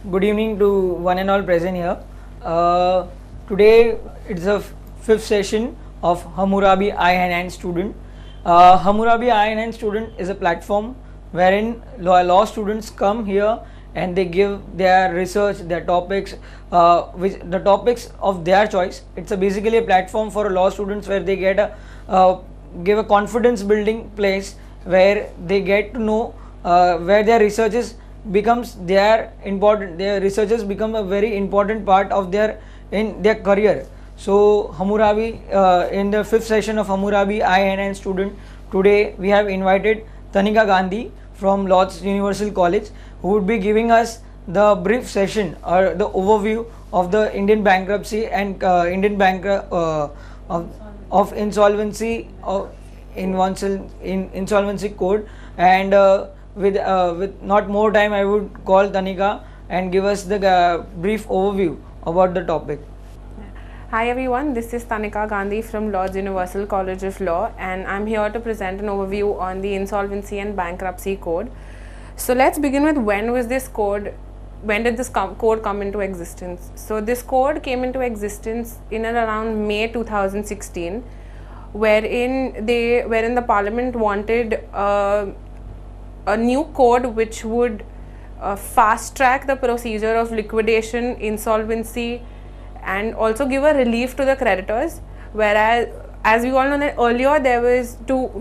Good evening to one and all present here. Today it's the fifth session of Hammurabi Eye and Student. Hammurabi Eye and Student is a platform wherein law students come here and they give their research, their topics, the topics of their choice. It's basically a platform for law students where they get give a confidence building place where they get to know where their researches becomes their researches become a very important part of their career. So Hammurabi, in the fifth session of Hammurabi Eye and Student, today we have invited Tanika Gandhi from Lord's Universal College, who would be giving us the brief session or the overview of the Indian bankruptcy and of insolvency insolvency code. And with not more time, I would call Tanika and give us the brief overview about the topic. Hi everyone, this is Tanika Gandhi from Lord's Universal College of Law, and I'm here to present an overview on the Insolvency and Bankruptcy Code. So let's begin with when did this code come into existence? So this code came into existence in and around May 2016, wherein the Parliament wanted a new code which would fast track the procedure of liquidation, insolvency, and also give a relief to the creditors. Whereas, as we all know, that earlier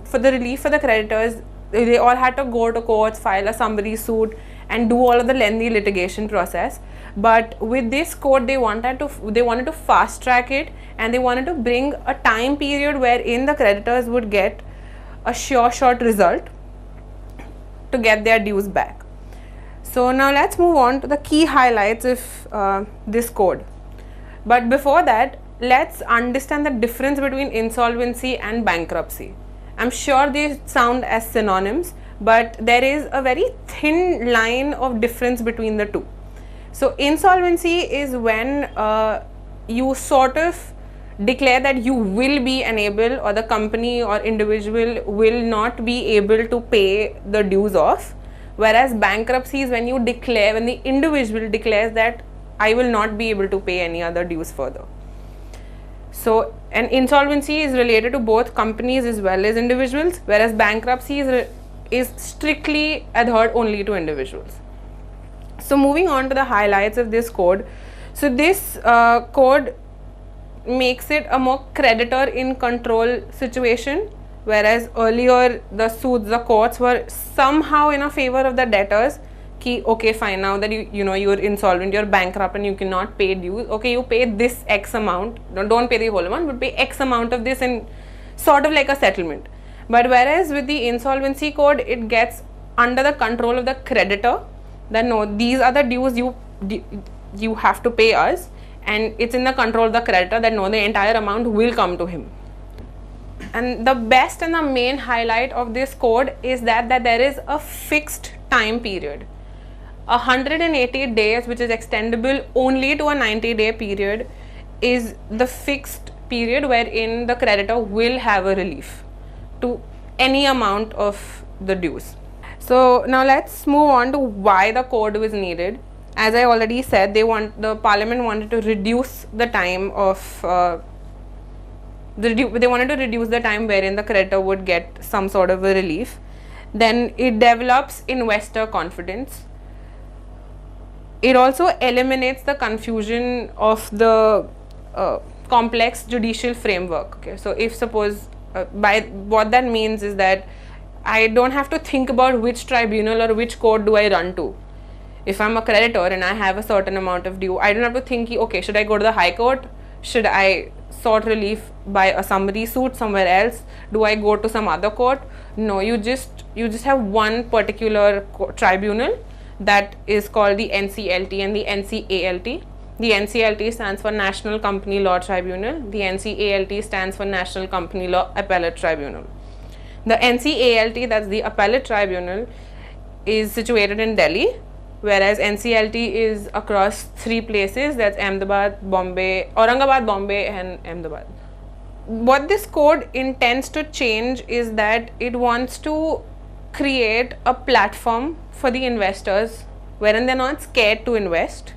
for the relief for the creditors, they all had to go to courts, file a summary suit, and do all of the lengthy litigation process. But with this code, they wanted to fast track it, and they wanted to bring a time period wherein the creditors would get a short result to get their dues back. So now let's move on to the key highlights of this code. But before that, let's understand the difference between insolvency and bankruptcy. I'm sure they sound as synonyms, but there is a very thin line of difference between the two. So insolvency is when you sort of declare that you will be unable, or the company or individual will not be able to pay the dues off. Whereas bankruptcy is when the individual declares that I will not be able to pay any other dues further. So an insolvency is related to both companies as well as individuals, whereas bankruptcy is strictly adhered only to individuals. So moving on to the highlights of this code. So this code makes it a more creditor in control situation, whereas earlier the courts were somehow in a favor of the debtors. Okay, fine, now that you're insolvent, you're bankrupt and you cannot pay dues, okay, you pay this X amount, don't pay the whole amount, but pay X amount of this, and sort of like a settlement. But whereas with the insolvency code, it gets under the control of the creditor, that no, these are the dues you have to pay us, and it's in the control of the creditor that no, the entire amount will come to him. And the best and the main highlight of this code is that there is a fixed time period. 180 days, which is extendable only to a 90-day period, is the fixed period wherein the creditor will have a relief to any amount of the dues. So now let's move on to why the code was needed. As I already said, the Parliament wanted to reduce the time of they wanted to reduce the time wherein the creditor would get some sort of a relief. Then it develops investor confidence. It also eliminates the confusion of the complex judicial framework. Okay, so if suppose by what that means is that I don't have to think about which tribunal or which court do I run to. If I'm a creditor and I have a certain amount of due, I don't have to think, okay, should I go to the High Court? Should I sought relief by a summary suit somewhere else? Do I go to some other court? No, you just have one particular tribunal that is called the NCLT and the NCALT. The NCLT stands for National Company Law Tribunal. The NCALT stands for National Company Law Appellate Tribunal. The NCALT, that's the Appellate Tribunal, is situated in Delhi, whereas NCLT is across 3 places, that's Aurangabad, Bombay, and Ahmedabad. What this code intends to change is that it wants to create a platform for the investors wherein they're not scared to invest.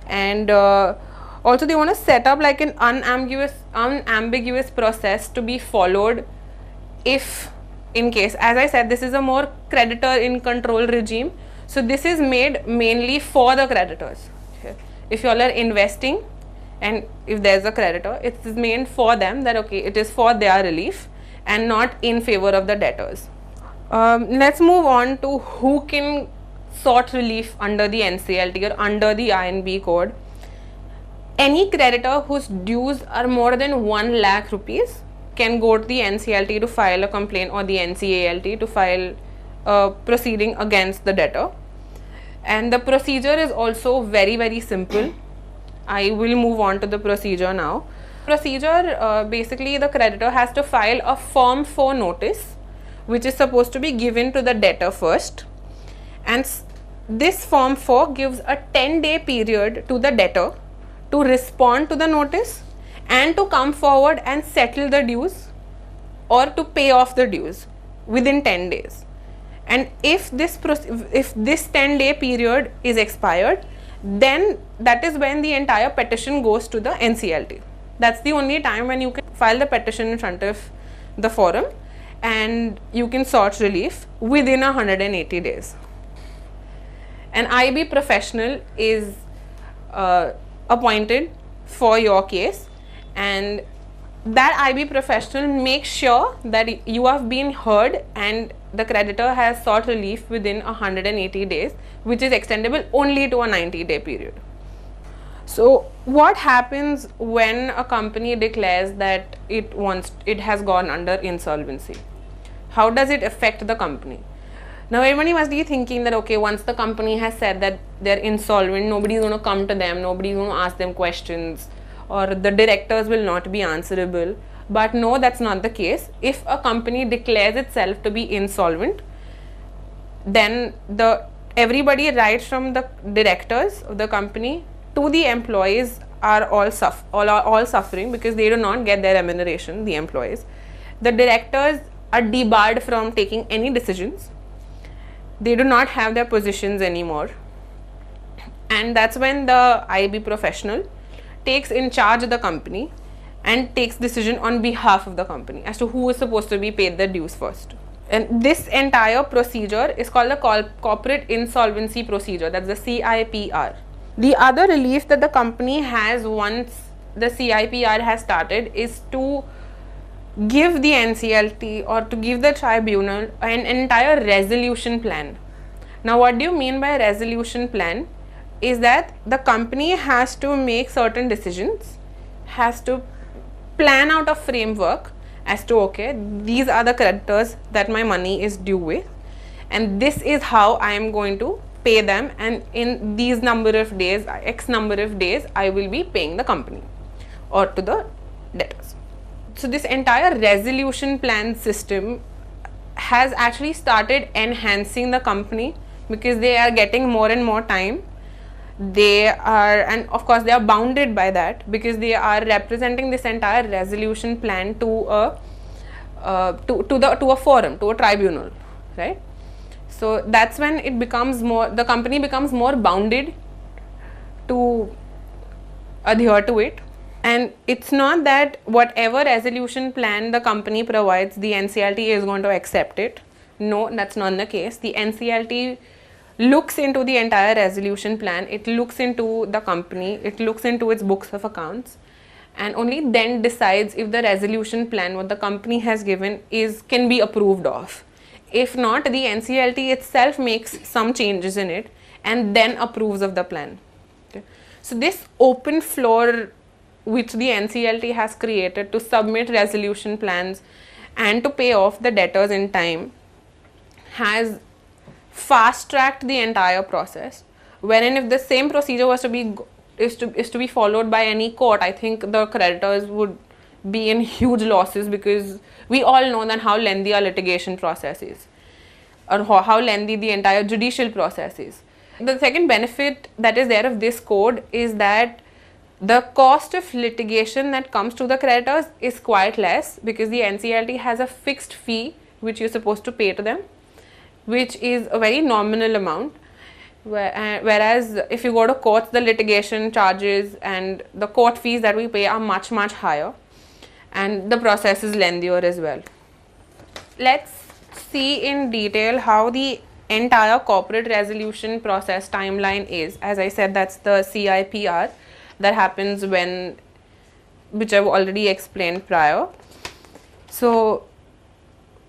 And also they want to set up like an unambiguous process to be followed if in case, as I said, this is a more creditor in control regime. So this is made mainly for the creditors. Okay. If you all are investing and if there's a creditor, it is made for them, that okay, it is for their relief and not in favor of the debtors. Let's move on to who can sought relief under the NCLT or under the INB code. Any creditor whose dues are more than 1 lakh rupees can go to the NCLT to file a complaint, or the NCALT to file a proceeding against the debtor. And the procedure is also very simple. I will move on to the procedure now. Procedure, basically the creditor has to file a Form 4 notice, which is supposed to be given to the debtor first, and this Form 4 gives a 10-day period to the debtor to respond to the notice and to come forward and settle the dues or to pay off the dues within 10 days. And if this 10-day period is expired, then that is when the entire petition goes to the NCLT. That's the only time when you can file the petition in front of the forum and you can sought relief within 180 days. An IB professional is appointed for your case, and that IB professional makes sure that you have been heard and the creditor has sought relief within 180 days, which is extendable only to a 90-day period. So what happens when a company declares that it has gone under insolvency? How does it affect the company? Now everybody must be thinking that okay, once the company has said that they're insolvent, nobody is going to come to them, nobody is going to ask them questions, or the directors will not be answerable. But no, that's not the case. If a company declares itself to be insolvent, then everybody right from the directors of the company to the employees are all suffering because they do not get their remuneration, the employees. The directors are debarred from taking any decisions. They do not have their positions anymore, and that's when the IB professional takes in charge of the company and takes decision on behalf of the company as to who is supposed to be paid the dues first. And this entire procedure is called the corporate insolvency procedure, that's the CIPR. The other relief that the company has once the CIPR has started is to give the NCLT or to give the tribunal an entire resolution plan. Now what do you mean by resolution plan? Is that the company has to make certain decisions, has to plan out a framework as to okay, these are the creditors that my money is due with, and this is how I am going to pay them, and in these number of days, X number of days, I will be paying the company or to the debtors. So this entire resolution plan system has actually started enhancing the company because they are getting more and more time. They are, and of course they are bounded by that because they are representing this entire resolution plan to a forum, to a tribunal, right? So that's when it becomes more, the company becomes more bounded to adhere to it. And it's not that whatever resolution plan the company provides, the NCLT is going to accept it. No, that's not the case. The NCLT looks into the entire resolution plan, it looks into the company, it looks into its books of accounts, and only then decides if the resolution plan what the company has given can be approved of. If not, the NCLT itself makes some changes in it and then approves of the plan. Okay. So this open floor which the NCLT has created to submit resolution plans and to pay off the debtors in time has fast-tracked the entire process, wherein if the same procedure was to be followed by any court, I think the creditors would be in huge losses because we all know that how lengthy our litigation process is, or how lengthy the entire judicial process is. The second benefit that is there of this code is that the cost of litigation that comes to the creditors is quite less because the NCLT has a fixed fee which you're supposed to pay to them, which is a very nominal amount, Whereas if you go to courts, the litigation charges and the court fees that we pay are much, much higher, and the process is lengthier as well. Let's see in detail how the entire corporate resolution process timeline is. As I said, that's the CIPR that happens when, which I've already explained prior. So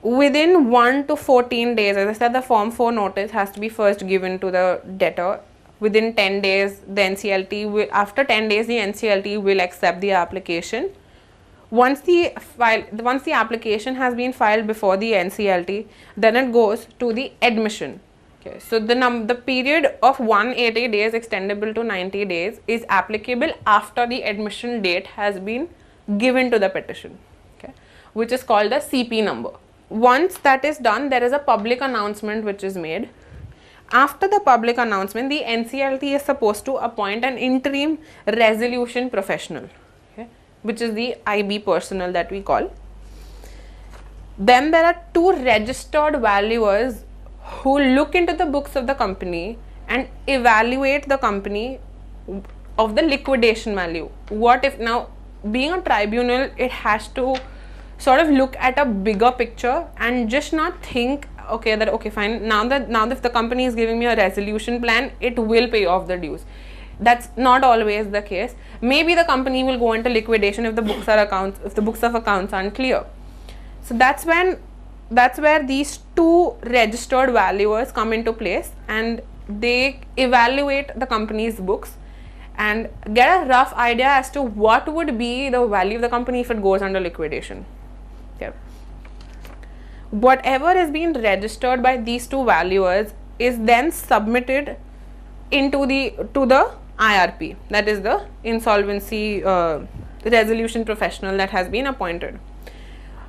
within 1 to 14 days, as I said, the Form 4 notice has to be first given to the debtor. Within 10 days, the NCLT will, after 10 days, the NCLT will accept the application. Once the application has been filed before the NCLT, then it goes to the admission. Okay, so the period of 180 days extendable to 90 days is applicable after the admission date has been given to the petition, okay, which is called the CP number. Once that is done, there is a public announcement which is made. After the public announcement, the NCLT is supposed to appoint an interim resolution professional, okay, which is the IB personnel that we call. Then there are 2 registered valuers who look into the books of the company and evaluate the company of the liquidation value. What if, now being a tribunal, it has to sort of look at a bigger picture and just not think, okay, that okay fine, now if the company is giving me a resolution plan, it will pay off the dues. That's not always the case. Maybe the company will go into liquidation if the books of accounts aren't clear. So that's where these 2 registered valuers come into place, and they evaluate the company's books and get a rough idea as to what would be the value of the company if it goes under liquidation. Okay. Whatever is being registered by these 2 valuers is then submitted into the IRP, that is the insolvency resolution professional that has been appointed.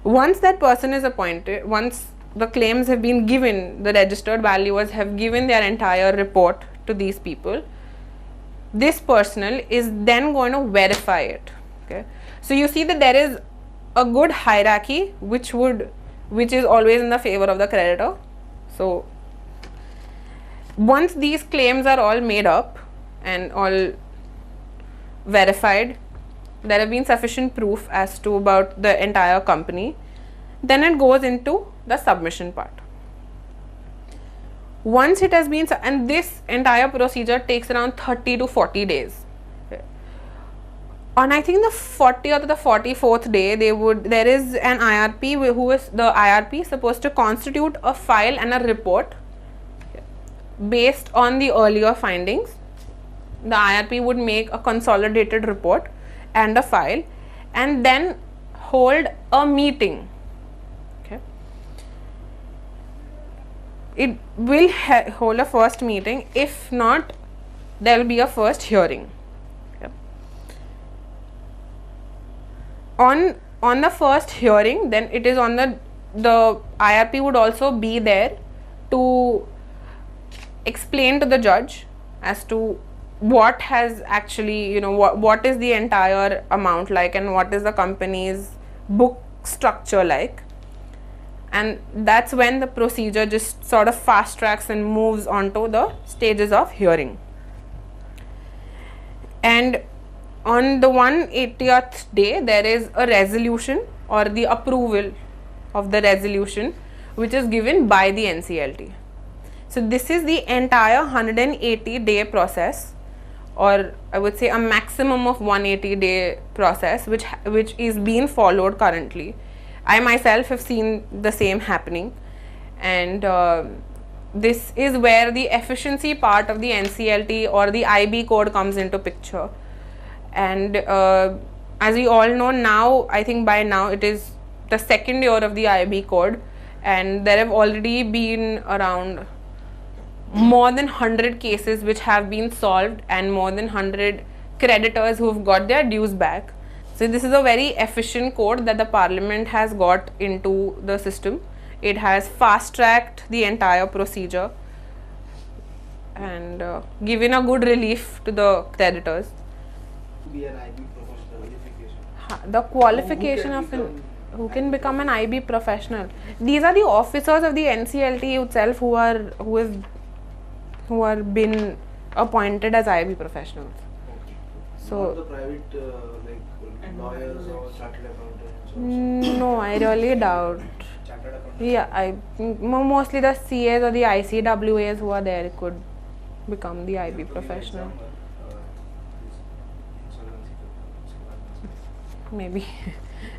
Once that person is appointed, once the claims have been given, the registered valuers have given their entire report to these people, this personnel is then going to verify it. Okay, so you see that there is a good hierarchy which is always in the favor of the creditor. So once these claims are all made up and all verified, there have been sufficient proof as to about the entire company, then it goes into the submission part. Once it has been, and this entire procedure takes around 30 to 40 days. On I think the 40th or the 44th day, there is an IRP who is the IRP supposed to constitute a file and a report based on the earlier findings. The IRP would make a consolidated report and a file and then hold a meeting. Okay, it will hold a first meeting. If not, there will be a first hearing. On the first hearing, then it is on the IRP would also be there to explain to the judge as to what has actually, what is the entire amount like and what is the company's book structure like, and that's when the procedure just sort of fast tracks and moves on to the stages of hearing. And on the 180th day, there is a resolution or the approval of the resolution which is given by the NCLT. So this is the entire 180-day process, or I would say a maximum of 180-day process which is being followed currently. I myself have seen the same happening, and this is where the efficiency part of the NCLT or the IB code comes into picture. And as we all know now, I think by now it is the 2nd year of the IB code, and there have already been around more than 100 cases which have been solved and more than 100 creditors who have got their dues back. So this is a very efficient code that the Parliament has got into the system. It has fast tracked the entire procedure and given a good relief to the creditors. Be an IB professional. The qualification of who can become an IB professional. These are the officers of the NCLT itself who who are been appointed as IB professionals. Okay. So Not the private lawyers or chartered accountants. no, I really doubt. Chartered accountants. Yeah, mostly the CAs or the ICWAs who are there could become the IB professional. Maybe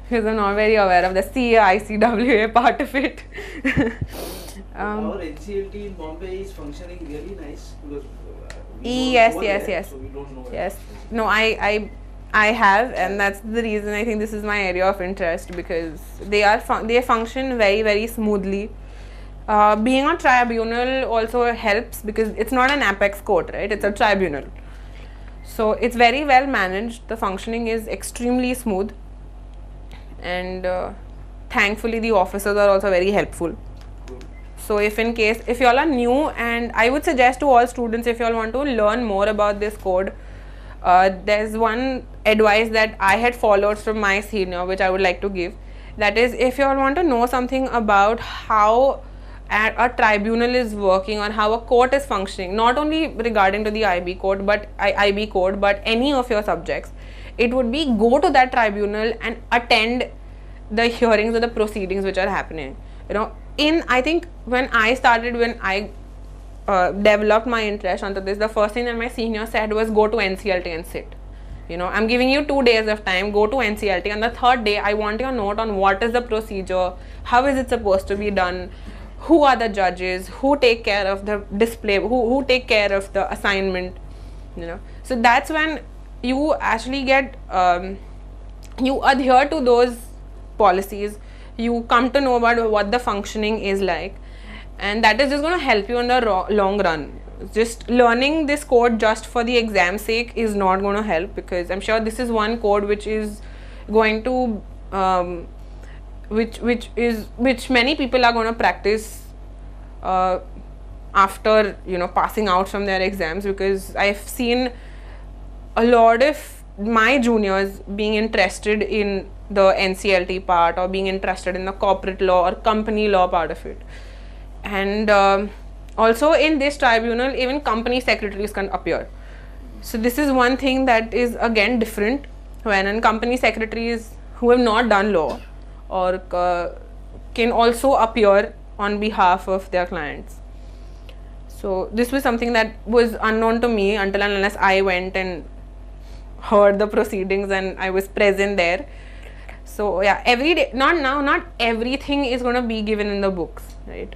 because I'm not very aware of the CA ICWA part of it. Our NCLT in Bombay is functioning really nice because we Yes, don't go yes, there, yes. so we don't know. Yes. No, I have, and that's the reason I think this is my area of interest, because they function very, very smoothly. Being a tribunal also helps because it's not an apex court, right? It's a tribunal. So it's very well managed. The functioning is extremely smooth, and thankfully the officers are also very helpful. Good. So if you all are new, and I would suggest to all students, if you all want to learn more about this code, there's one advice that I had followed from my senior, which I would like to give. That is, if you all want to know something about how a tribunal is working or how a court is functioning, not only regarding to the IB code, but any of your subjects, it would be go to that tribunal and attend the hearings or the proceedings which are happening. I think when I developed my interest onto this, the first thing that my senior said was go to NCLT and sit. I'm giving you 2 days of time, go to NCLT, and the third day I want your note on what is the procedure, how is it supposed to be done, who are the judges, who take care of the display, who take care of the assignment. So that's when you actually get you adhere to those policies, you come to know about what the functioning is like, and that is just going to help you in the long run. Just learning this code just for the exam sake is not going to help, because I'm sure this is one code which is going to which many people are going to practice after passing out from their exams, because I've seen a lot of my juniors being interested in the NCLT part, or being interested in the corporate law or company law part of it. And also in this tribunal, even company secretaries can appear. So this is one thing that is again different, when company secretaries who have not done law or can also appear on behalf of their clients. So this was something that was unknown to me until and unless I went and heard the proceedings and I was present there. So yeah, every day, not everything is going to be given in the books, right?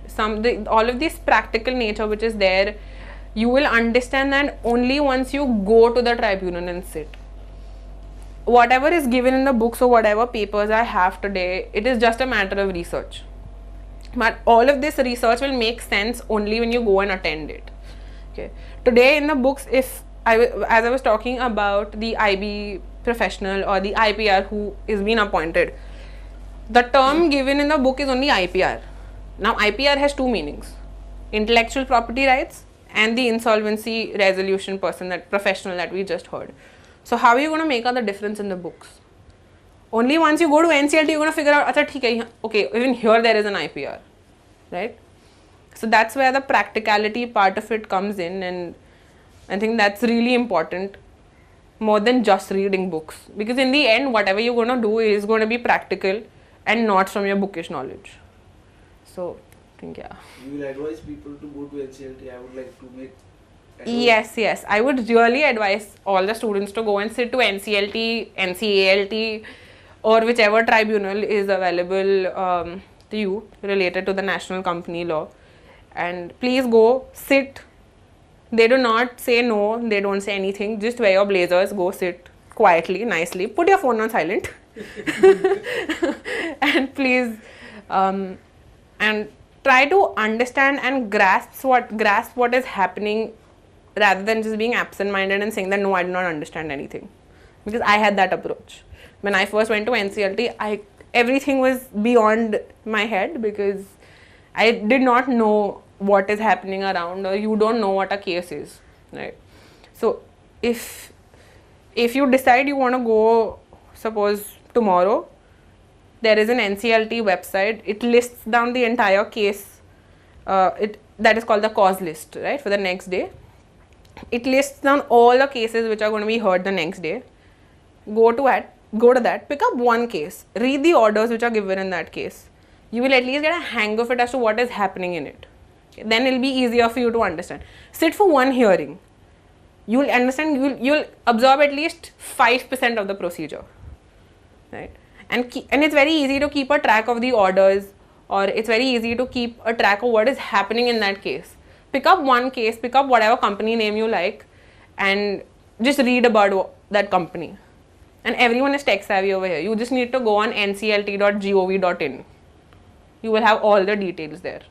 All of this practical nature which is there, you will understand that only once you go to the tribunal and sit. Whatever is given in the books or whatever papers I have today, it is just a matter of research. But all of this research will make sense only when you go and attend it. Okay. Today in the books, as I was talking about the IB professional or the IPR who is being appointed, the term given in the book is only IPR. Now IPR has two meanings: intellectual property rights and the insolvency resolution professional that we just heard. So how are you going to make out the difference in the books? Only once you go to NCLT, you're going to figure out, okay, even here there is an IPR, right? So that's where the practicality part of it comes in, and I think that's really important, more than just reading books, because in the end, whatever you're going to do is going to be practical and not from your bookish knowledge. So I think, yeah. You will advise people to go to NCLT. I would like to make Yes, I would really advise all the students to go and sit to NCLT, NCALT, or whichever tribunal is available to you related to the national company law, and please go sit. They do not say no, they don't say anything, just wear your blazers, go sit quietly, nicely, put your phone on silent and please and try to understand and grasp what is happening, rather than just being absent-minded and saying that no, I do not understand anything. Because I had that approach. When I first went to NCLT, everything was beyond my head, because I did not know what is happening around, or you don't know what a case is, right? So if you decide you want to go, suppose tomorrow, there is an NCLT website. It lists down the entire case. that is called the cause list, right, for the next day. It lists down all the cases which are going to be heard the next day. Go to that, pick up one case, read the orders which are given in that case. You will at least get a hang of it as to what is happening in it. Okay. Then it will be easier for you to understand. Sit for one hearing. You will understand, you'll absorb at least 5% of the procedure, right? And it's very easy to keep a track of the orders, or it's very easy to keep a track of what is happening in that case. Pick up one case, pick up whatever company name you like, and just read about that company. And everyone is tech savvy over here. You just need to go on nclt.gov.in. You will have all the details there.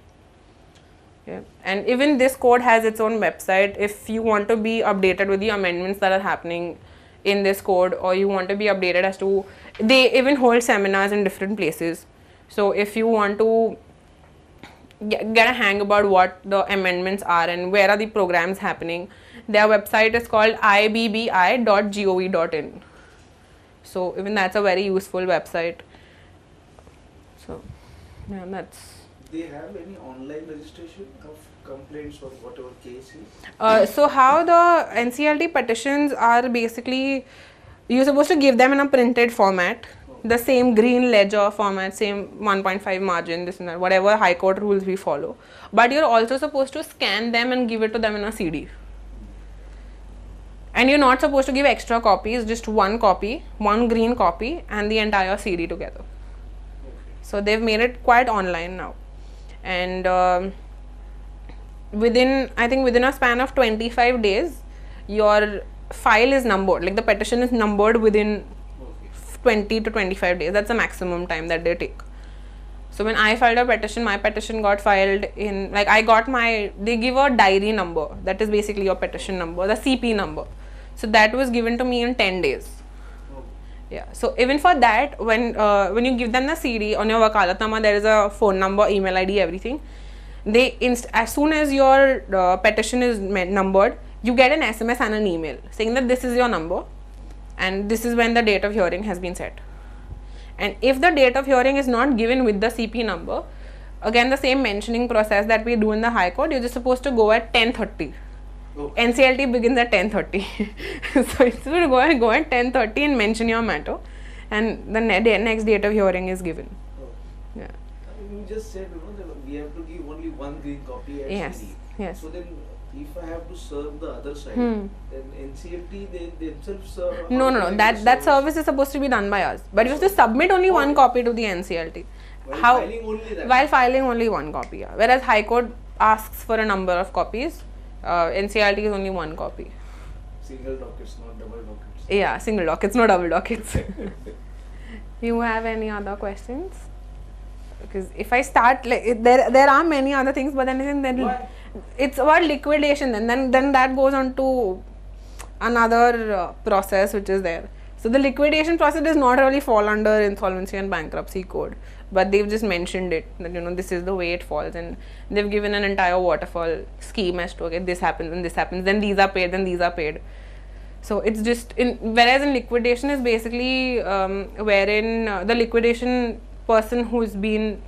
Okay. And even this code has its own website. If you want to be updated with the amendments that are happening in this code, or you want to be updated as to, they even hold seminars in different places. So if you want to get a hang about what the amendments are and where are the programs happening, their website is called ibbi.gov.in. So even that's a very useful website. So yeah, that's. They have any online registration of complaints or whatever case is? So how the NCLT petitions are basically, you're supposed to give them in a printed format, the same green ledger format, same 1.5 margin, this and that, whatever High Court rules we follow. But you're also supposed to scan them and give it to them in a CD. And you're not supposed to give extra copies, just one copy, one green copy, and the entire CD together. Okay. So they've made it quite online now. And I think within a span of 25 days, your file is numbered, like the petition is numbered within 20 to 25 days. That's the maximum time that they take. So when I filed a petition, my petition got filed in, like they give a diary number, that is basically your petition number, the CP number. So that was given to me in 10 days. Yeah. So even for that, when you give them the CD on your wakalatnama, there is a phone number, email ID, everything. As soon as your petition is numbered, you get an SMS and an email saying that this is your number and this is when the date of hearing has been set. And if the date of hearing is not given with the CP number, again the same mentioning process that we do in the High Court, you're just supposed to go at 10:30. Okay. NCLT begins at 10:30. So it's going to go at 10:30 and mention your matter, and the next date of hearing is given. Oh. Yeah. You just said, that we have to give only one green copy at CD. Yes. So then, if I have to serve the other side, then NCLT they themselves serve. No. That service is supposed to be done by us, but you have to submit only one copy to the NCLT. While filing only one copy. Yeah. Whereas High Court asks for a number of copies. NCLT is only one copy. Single dockets, not double dockets. Yeah, single dockets, no double dockets. You have any other questions? Because if I start, like, there are many other things, but then it's about liquidation, and then that goes on to another process which is there. So the liquidation process does not really fall under Insolvency and Bankruptcy Code, but they've just mentioned it, that this is the way it falls, and they've given an entire waterfall scheme as to, okay, this happens and this happens, then these are paid, then these are paid. So it's just, whereas in liquidation is basically wherein the liquidation person who's been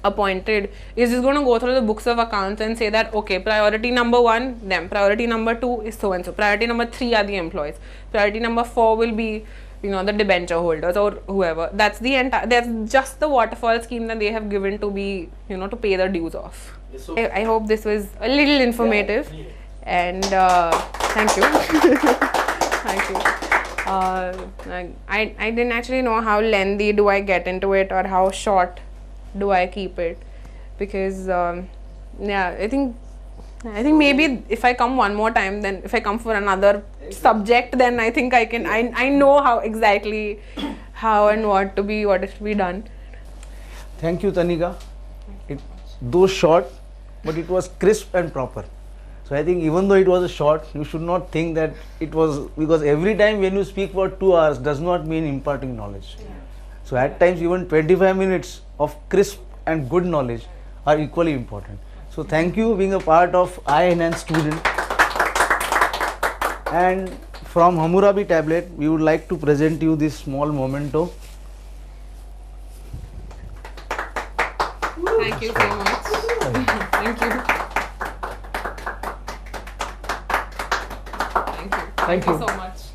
appointed is just going to go through the books of accounts and say that, okay, priority number 1, them, priority number 2 is so and so, priority number 3 are the employees, priority number 4 will be the debenture holders or whoever. That's just the waterfall scheme that they have given to be, to pay the dues off. Yes, so I hope this was a little informative. Yeah. And thank you. Thank you. I didn't actually know how lengthy do I get into it or how short do I keep it, because I think maybe if I come one more time, then if I come for another subject, then I think I can, I know how exactly how and what is to be done. Thank you, Tanika. Though short, but it was crisp and proper. So I think even though it was a short, you should not think that it was, because every time when you speak for 2 hours does not mean imparting knowledge. Yeah. So at times even 25 minutes of crisp and good knowledge are equally important. So thank you being a part of I-Enhance student. And from Hammurabi tablet, we would like to present you this small memento. Thank you so much. Thank you. Thank you. Thank you so much.